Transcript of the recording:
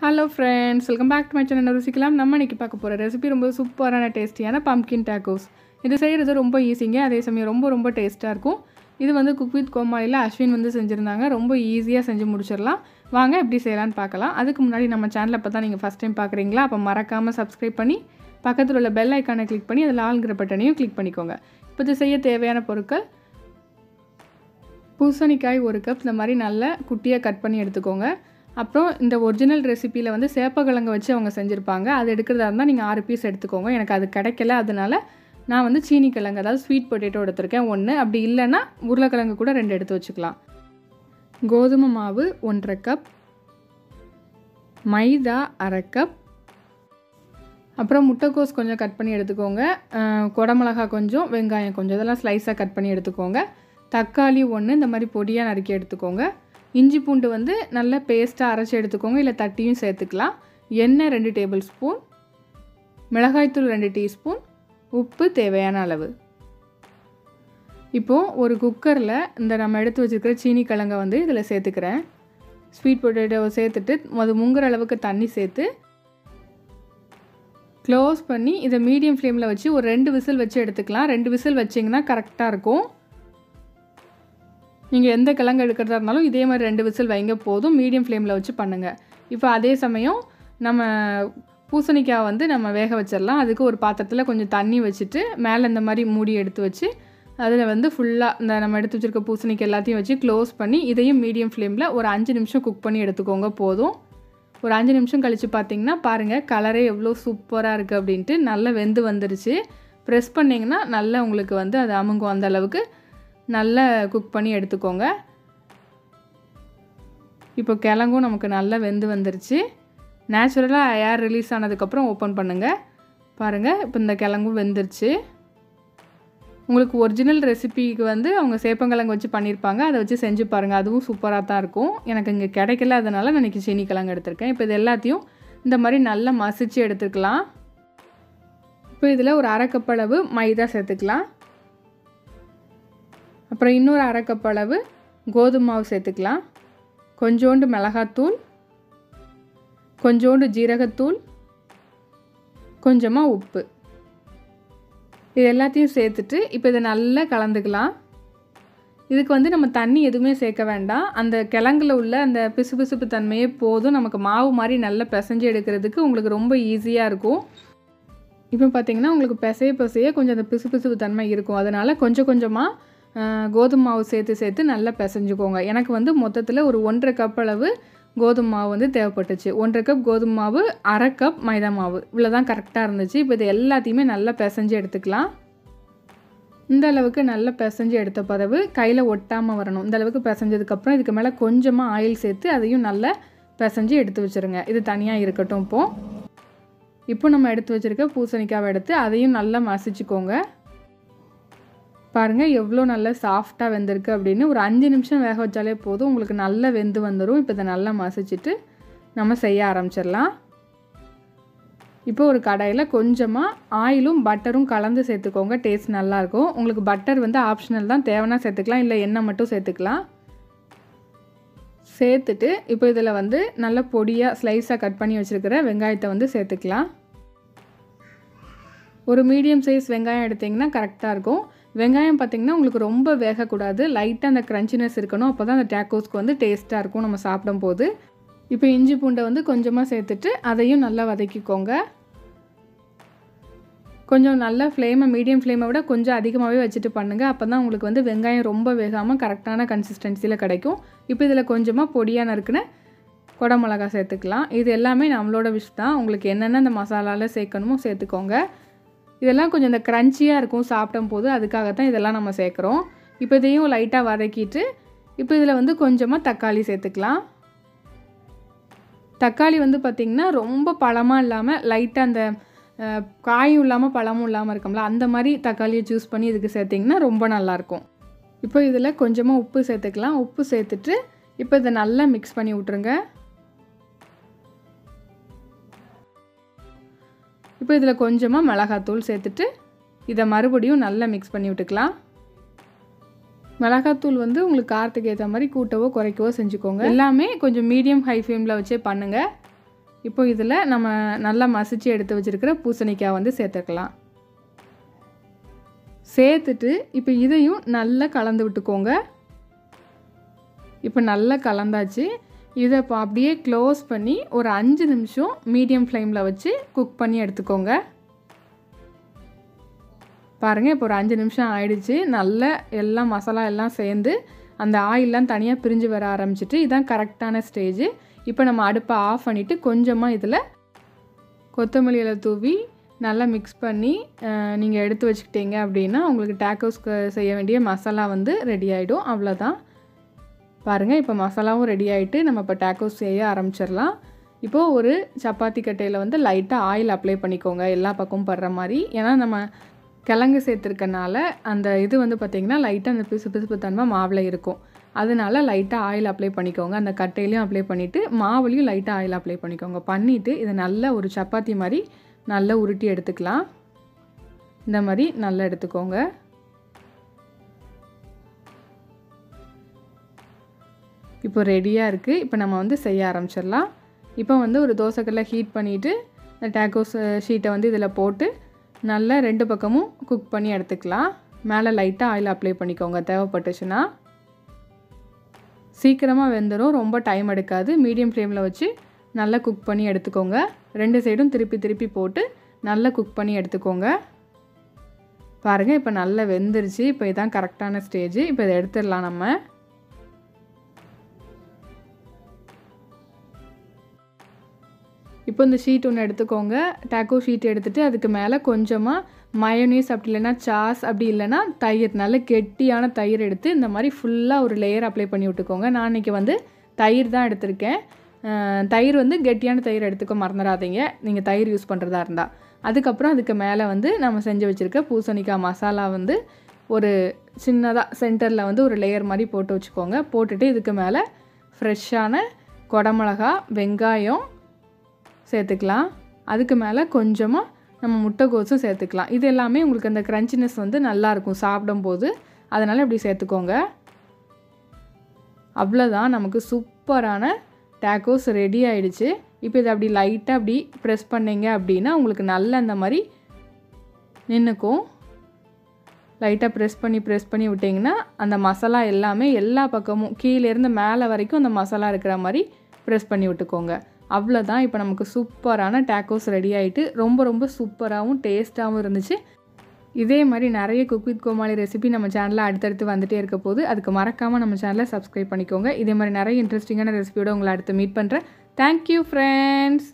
Hello friends, welcome back to my channel Rusikkalam. நம்ம இன்னைக்கு பார்க்க போற ரெசிபி ரொம்ப சூப்பரான டேஸ்டியான pumpkin tacos. இது செய்யறது ரொம்ப ஈஸிங்க, அதே சமயம் ரொம்ப டேஸ்டா இருக்கும். இது வந்து குக் வித் கோமாலில அஸ்வின் வந்து செஞ்சிருந்தாங்க. ரொம்ப ஈஸியா செஞ்சு முடிச்சிரலாம். வாங்க எப்படி செய்யலாம்னு பார்க்கலாம். அதுக்கு முன்னாடி நம்ம சேனலை பார்த்தா நீங்க ஃபர்ஸ்ட் டைம் பார்க்கறீங்களா? அப்ப மறக்காம Subscribe பண்ணி பக்கத்துல உள்ள பெல் ஐகானை கிளிக் பண்ணி அதுல ஆல்ங்கற பட்டனையும் கிளிக் பண்ணிக்கோங்க. இப்போ இது செய்ய தேவையான பொருட்கள் பூசணிக்காய் 1 கப் இந்த மாதிரி நல்ல குட்டியா கட் பண்ணி எடுத்துக்கோங்க. அப்புறம் இந்த ஒரிஜினல் ரெசிபில வந்து சேப்பக்கிழங்கு வச்சு அவங்க செஞ்சிருப்பாங்க. அது எடுக்கிறதா இருந்தா நீங்க 6 பீஸ் எடுத்துக்கோங்க. எனக்கு அது கிடைக்கல, அதனால நான் வந்து சீனி கிழங்கு அதாவது ஸ்வீட் பொட்டேட்டோ எடுத்துர்க்கேன் 1. அப்படி இல்லனா உருளைக்கிழங்கு கூட 2 எடுத்து வச்சுக்கலாம். கோதுமை மாவு 1/2 கப், மைதா 1/2 கப், அப்புறம் முட்டைக்கோஸ் கொஞ்சம் கட் பண்ணி எடுத்துக்கோங்க. கொடமிளகாய் கொஞ்சம், வெங்காயம் கொஞ்சம், இதெல்லாம் ஸ்லைஸா கட் பண்ணி எடுத்துக்கோங்க. தக்காளி 1 இந்த மாதிரி பொடியா நறுக்கி எடுத்துக்கோங்க. இஞ்சி பூண்டு வந்து நல்ல பேஸ்ட்டாக அரைச்சி எடுத்துக்கோங்க, இல்லை தட்டியும் சேர்த்துக்கலாம். எண்ணெய் 2 டேபிள் ஸ்பூன், மிளகாய்த்தூள் 2 டீஸ்பூன், உப்பு தேவையான அளவு. இப்போது ஒரு குக்கரில் இந்த நம்ம எடுத்து வச்சுருக்கிற சீனி கிழங்கை வந்து இதில் சேர்த்துக்கிறேன். ஸ்வீட் பொட்டேட்டோவை சேர்த்துட்டு அது முங்குற அளவுக்கு தண்ணி சேர்த்து க்ளோஸ் பண்ணி இதை மீடியம் ஃப்ளேமில் வச்சு ஒரு 2 விசில் வச்சு எடுத்துக்கலாம். 2 விசில் வச்சிங்கன்னா கரெக்டாக இருக்கும். நீங்கள் எந்த கிழங்கு எடுக்கிறதா இருந்தாலும் இதே மாதிரி 2 விசில் வைங்க போதும். மீடியம் ஃப்ளேமில் வச்சு பண்ணுங்கள். இப்போ அதே சமயம் நம்ம பூசணிக்காய் வந்து நம்ம வேக வச்சிடலாம். அதுக்கு ஒரு பாத்திரத்தில் கொஞ்சம் தண்ணி வச்சுட்டு மேலே இந்த மாதிரி மூடி எடுத்து வச்சு அதில் வந்து ஃபுல்லாக இந்த நம்ம எடுத்து வச்சுருக்க பூசணிக்காய் எல்லாத்தையும் வச்சு க்ளோஸ் பண்ணி இதையும் மீடியம் ஃப்ளேமில் ஒரு 5 நிமிஷம் குக் பண்ணி எடுத்துக்கோங்க போதும். ஒரு 5 நிமிஷம் கழித்து பார்த்தீங்கன்னா பாருங்கள் கலரே எவ்வளோ சூப்பராக இருக்குது அப்படின்ட்டு நல்லா வெந்து வந்துருச்சு. ப்ரெஸ் பண்ணிங்கன்னா நல்லா உங்களுக்கு வந்து அது அமுங்கும். அந்த அளவுக்கு நல்லா குக் பண்ணி எடுத்துக்கோங்க. இப்போ கிழங்கும் நமக்கு நல்லா வெந்து வந்துருச்சு. நேச்சுரலாக ஏர் ரிலீஸ் ஆனதுக்கப்புறம் ஓப்பன் பண்ணுங்கள். பாருங்கள் இப்போ இந்த கிழங்கும் வெந்துருச்சு. உங்களுக்கு ஒரிஜினல் ரெசிபிக்கு வந்து அவங்க சேப்பங்கிழங்கு வச்சு பண்ணியிருப்பாங்க, அதை வச்சு செஞ்சு பாருங்கள். அதுவும் சூப்பராக தான் இருக்கும். எனக்கு இங்கே கிடைக்கல, அதனால் நான் இன்றைக்கி சீனி கிழங்கு எடுத்திருக்கேன். இப்போ இது எல்லாத்தையும் இந்த மாதிரி நல்லா மசிச்சு எடுத்துக்கலாம். இப்போ இதில் ஒரு 1/2 கப் அளவு மைதா சேர்த்துக்கலாம். அப்புறம் இன்னொரு 1/2 கப் அளவு கோதுமை மாவு சேர்த்துக்கலாம். கொஞ்சோண்டு மிளகாத்தூள், கொஞ்சோண்டு ஜீரகத்தூள், கொஞ்சமாக உப்பு, இது எல்லாத்தையும் சேர்த்துட்டு இப்போ இதை நல்லா கலந்துக்கலாம். இதுக்கு வந்து நம்ம தண்ணி எதுவுமே சேர்க்க வேண்டாம். அந்த கிழங்குல உள்ள அந்த பிசுபிசுப்பு தன்மையே போதும். நமக்கு மாவு மாதிரி நல்லா பிசைஞ்சு எடுக்கிறதுக்கு உங்களுக்கு ரொம்ப ஈஸியாக இருக்கும். இப்போ பார்த்தீங்கன்னா உங்களுக்கு பிசைய கொஞ்சம் அந்த பிசுபிசுப்பு தன்மை இருக்கும். அதனால் கொஞ்சமாக கோதுமை மாவு சேர்த்து நல்லா பிசைஞ்சுக்கோங்க. எனக்கு வந்து மொத்தத்தில் ஒரு 1/2 கப் அளவு கோதுமை மாவு வந்து தேவைப்பட்டுச்சு. 1/2 கப் கோதுமை மாவு, 1/2 கப் மைதா மாவு, இவ்வளோ தான் கரெக்டாக இருந்துச்சு. இப்போ இது எல்லாத்தையுமே நல்லா பிசைஞ்சு எடுத்துக்கலாம். இந்த அளவுக்கு நல்லா பிசைஞ்சு எடுத்த பிறகு கையில் ஒட்டாமல் வரணும். இந்த அளவுக்கு பிசைஞ்சதுக்கப்புறம் இதுக்கு மேலே கொஞ்சமாக ஆயில் சேர்த்து அதையும் நல்லா பிசைஞ்சு எடுத்து வச்சுருங்க. இது தனியாக இருக்கட்டும். இப்போ நம்ம எடுத்து வச்சுருக்க பூசணிக்காவை எடுத்து அதையும் நல்லா மசிச்சுக்கோங்க. பாருங்கள் எவ்வளோ நல்லா சாஃப்டாக வெந்திருக்கு அப்படின்னு. ஒரு 5 நிமிஷம் வேக வச்சாலே போதும், உங்களுக்கு நல்லா வெந்து வந்துடும். இப்போ இதை நல்லா மசிச்சுட்டு நம்ம செய்ய ஆரம்பிச்சிடலாம். இப்போ ஒரு கடாயில் கொஞ்சமாக ஆயிலும் பட்டரும் கலந்து சேர்த்துக்கோங்க. டேஸ்ட் நல்லாயிருக்கும். உங்களுக்கு பட்டர் வந்து ஆப்ஷனல் தான், தேவைன்னா சேர்த்துக்கலாம், இல்லை எண்ணெய் மட்டும் சேர்த்துக்கலாம். சேர்த்துட்டு இப்போ இதில் வந்து நல்ல பொடியாக ஸ்லைஸாக கட் பண்ணி வச்சுருக்கிற வெங்காயத்தை வந்து சேர்த்துக்கலாம். ஒரு மீடியம் சைஸ் வெங்காயம் எடுத்திங்கன்னா கரெக்டாக இருக்கும். வெங்காயம் பார்த்திங்கன்னா உங்களுக்கு ரொம்ப வேகக்கூடாது, லைட்டாக அந்த க்ரன்ச்சினஸ் இருக்கணும். அப்போ தான் அந்த டேக்கோஸ்க்கு வந்து டேஸ்ட்டாக இருக்கும் நம்ம சாப்பிடும்போது. இப்போ இஞ்சி பூண்டை வந்து கொஞ்சமாக சேர்த்துட்டு அதையும் நல்லா வதக்கிக்கோங்க. கொஞ்சம் நல்லா ஃப்ளேமை மீடியம் ஃப்ளேமை விட கொஞ்சம் அதிகமாகவே வச்சுட்டு பண்ணுங்கள். அப்போ தான் உங்களுக்கு வந்து வெங்காயம் ரொம்ப வேகாமல் கரெக்டான கன்சிஸ்டன்சியில் கிடைக்கும். இப்போ இதில் கொஞ்சமாக பொடியாக நறுக்குன கொடமிளகா சேர்த்துக்கலாம். இது எல்லாமே நம்மளோட விஷ் தான். உங்களுக்கு என்னென்ன அந்த மசாலாவில் சேர்க்கணுமோ சேர்த்துக்கோங்க. இதெல்லாம் கொஞ்சம் இந்த க்ரன்ச்சியாக இருக்கும் சாப்பிடும் போது, அதுக்காகத்தான் இதெல்லாம் நம்ம சேர்க்குறோம். இப்போ இதையும் லைட்டாக வதக்கிட்டு இப்போ இதில் வந்து கொஞ்சமாக தக்காளி சேர்த்துக்கலாம். தக்காளி வந்து பார்த்திங்கன்னா ரொம்ப பழமாக இல்லாமல் லைட்டாக அந்த காயும் இல்லாமல் பழமும் இல்லாமல் இருக்கும்ல, அந்த மாதிரி தக்காளியை சூஸ் பண்ணி இதுக்கு சேர்த்திங்கன்னா ரொம்ப நல்லாயிருக்கும். இப்போ இதில் கொஞ்சமாக உப்பு சேர்த்துக்கலாம். உப்பு சேர்த்துட்டு இப்போ இதை நல்லா மிக்ஸ் பண்ணி விட்ருங்க. இப்போ இதில் கொஞ்சமாக மிளகாத்தூள் சேர்த்துட்டு இதை மறுபடியும் நல்லா மிக்ஸ் பண்ணி விட்டுக்கலாம். மிளகாத்தூள் வந்து உங்களுக்கு காரத்துக்கு ஏற்ற மாதிரி கூட்டவோ குறைக்கவோ செஞ்சுக்கோங்க. எல்லாமே கொஞ்சம் மீடியம் ஹை ஃப்ளேமில் வச்சே பண்ணுங்கள். இப்போ இதில் நம்ம நல்லா மசிச்சு எடுத்து வச்சுருக்கிற பூசணிக்காய் வந்து சேர்த்துக்கலாம். சேர்த்துட்டு இப்போ இதையும் நல்லா கலந்து விட்டுக்கோங்க. இப்போ நல்லா கலந்தாச்சு. இதை இப்போ அப்படியே க்ளோஸ் பண்ணி ஒரு 5 நிமிஷம் மீடியம் ஃப்ளேமில் வச்சு குக் பண்ணி எடுத்துக்கோங்க. பாருங்கள், இப்போ ஒரு 5 நிமிஷம் ஆயிடுச்சு. நல்லா எல்லாம் மசாலா எல்லாம் சேர்ந்து அந்த ஆயிலெலாம் தனியாக பிரிஞ்சு வர ஆரம்பிச்சிட்டு இதுதான் கரெக்டான ஸ்டேஜ். இப்போ நம்ம அடுப்பை ஆஃப் பண்ணிவிட்டு கொஞ்சமாக இதில் கொத்தமல்லி இலை தூவி நல்லா மிக்ஸ் பண்ணி நீங்கள் எடுத்து வச்சுக்கிட்டீங்க அப்படின்னா உங்களுக்கு டேக்கோஸ்க்கு செய்ய வேண்டிய மசாலா வந்து ரெடி ஆகிடும். அவ்வளோதான். பாருங்கள், இப்போ மசாலாவும் ரெடி ஆகிட்டு நம்ம இப்போ டேக்கோஸ் செய்ய ஆரம்பிச்சிடலாம். இப்போது ஒரு சப்பாத்தி கட்டையில் வந்து லைட்டாக ஆயில் அப்ளை பண்ணிக்கோங்க, எல்லா பக்கமும் படுற மாதிரி. ஏன்னா நம்ம கிழங்கு சேர்த்துருக்கனால அந்த இது வந்து பார்த்திங்கன்னா லைட்டாக அந்த பிசு தன்மை மாவில் இருக்கும். அதனால லைட்டாக ஆயில் அப்ளை பண்ணிக்கோங்க. அந்த கட்டையிலையும் அப்ளை பண்ணிவிட்டு மாவுலையும் லைட்டாக ஆயில் அப்ளை பண்ணிக்கோங்க. பண்ணிவிட்டு இதை நல்லா ஒரு சப்பாத்தி மாதிரி நல்லா உருட்டி எடுத்துக்கலாம். இந்த மாதிரி நல்லா எடுத்துக்கோங்க. இப்போ ரெடியாக இருக்குது. இப்போ நம்ம வந்து செய்ய ஆரம்பிச்சிடலாம். இப்போ வந்து ஒரு தோசைக்கல்லை ஹீட் பண்ணிவிட்டு இந்த டேக்கோஸ் ஷீட்டை வந்து இதில் போட்டு நல்லா 2 பக்கமும் குக் பண்ணி எடுத்துக்கலாம். மேலே லைட்டாக ஆயில் அப்ளை பண்ணிக்கோங்க தேவைப்பட்டுச்சுன்னா. சீக்கிரமாக வெந்துடும், ரொம்ப டைம் எடுக்காது. மீடியம் ஃப்ளேமில் வச்சு நல்லா குக் பண்ணி எடுத்துக்கோங்க. 2 சைடும் திருப்பி போட்டு நல்லா குக் பண்ணி எடுத்துக்கோங்க. பாருங்கள், இப்போ நல்லா வெந்துருச்சு. இப்போ இதுதான் கரெக்டான ஸ்டேஜ். இப்போ இதை எடுத்துடலாம் நம்ம. இப்போ இந்த ஷீட் ஒன்று எடுத்துக்கோங்க. டேக்கோ ஷீட் எடுத்துகிட்டு அதுக்கு மேலே கொஞ்சமாக மயோனீஸ், அப்படி இல்லைன்னா சாஸ், அப்படி இல்லைன்னா தயிர், நல்ல கெட்டியான தயிர் எடுத்து இந்த மாதிரி ஃபுல்லாக ஒரு லேயர் அப்ளை பண்ணி விட்டுக்கோங்க. நான் இன்றைக்கி வந்து தயிர் தான் எடுத்திருக்கேன். தயிர் வந்து கெட்டியான தயிர் எடுத்துக்க மறந்துடாதீங்க நீங்கள் தயிர் யூஸ் பண்ணுறதா இருந்தால். அதுக்கப்புறம் அதுக்கு மேலே வந்து நம்ம செஞ்சு வச்சுருக்க பூசணிக்காய் மசாலா வந்து ஒரு சின்னதாக சென்டரில் வந்து ஒரு லேயர் மாதிரி போட்டு வச்சுக்கோங்க. போட்டுட்டு இதுக்கு மேலே ஃப்ரெஷ்ஷான குடமிளகா, வெங்காயம் சேர்த்துக்கலாம். அதுக்கு மேலே கொஞ்சமாக நம்ம முட்டைகோஸும் சேர்த்துக்கலாம். இது எல்லாமே உங்களுக்கு அந்த க்ரன்ச்சினஸ் வந்து நல்லாயிருக்கும் சாப்பிடும்போது. அதனால் இப்படி சேர்த்துக்கோங்க. அவ்வளோதான், நமக்கு சூப்பரான டேக்கோஸ் ரெடி ஆகிடுச்சு. இப்போ இதை அப்படி லைட்டாக அப்படி ப்ரெஸ் பண்ணிங்க அப்படின்னா உங்களுக்கு நல்லா இந்த மாதிரி நின்றுக்கும். லைட்டாக ப்ரெஸ் பண்ணி விட்டிங்கன்னா அந்த மசாலா எல்லாமே எல்லா பக்கமும் கீழேருந்து மேலே வரைக்கும் அந்த மசாலா இருக்கிற மாதிரி ப்ரெஸ் பண்ணி விட்டுக்கோங்க. அவ்வளோதான், இப்போ நமக்கு சூப்பரான டேக்கோஸ் ரெடி ஆகிட்டு ரொம்ப சூப்பராகவும் டேஸ்ட்டாகவும் இருந்துச்சு. இதே மாதிரி நிறைய குக் வித் கோமாளி ரெசிபி நம்ம சேனலில் அடுத்தடுத்து வந்துகிட்டே இருக்க போது. அதுக்கு மறக்காமல் நம்ம சேனலை சப்ஸ்கிரைப் பண்ணிக்கோங்க. இதே மாதிரி நிறைய இன்ட்ரெஸ்டிங்கான ரெசிபியோடு உங்களை அடுத்து மீட் பண்ணுறேன். Thank you friends.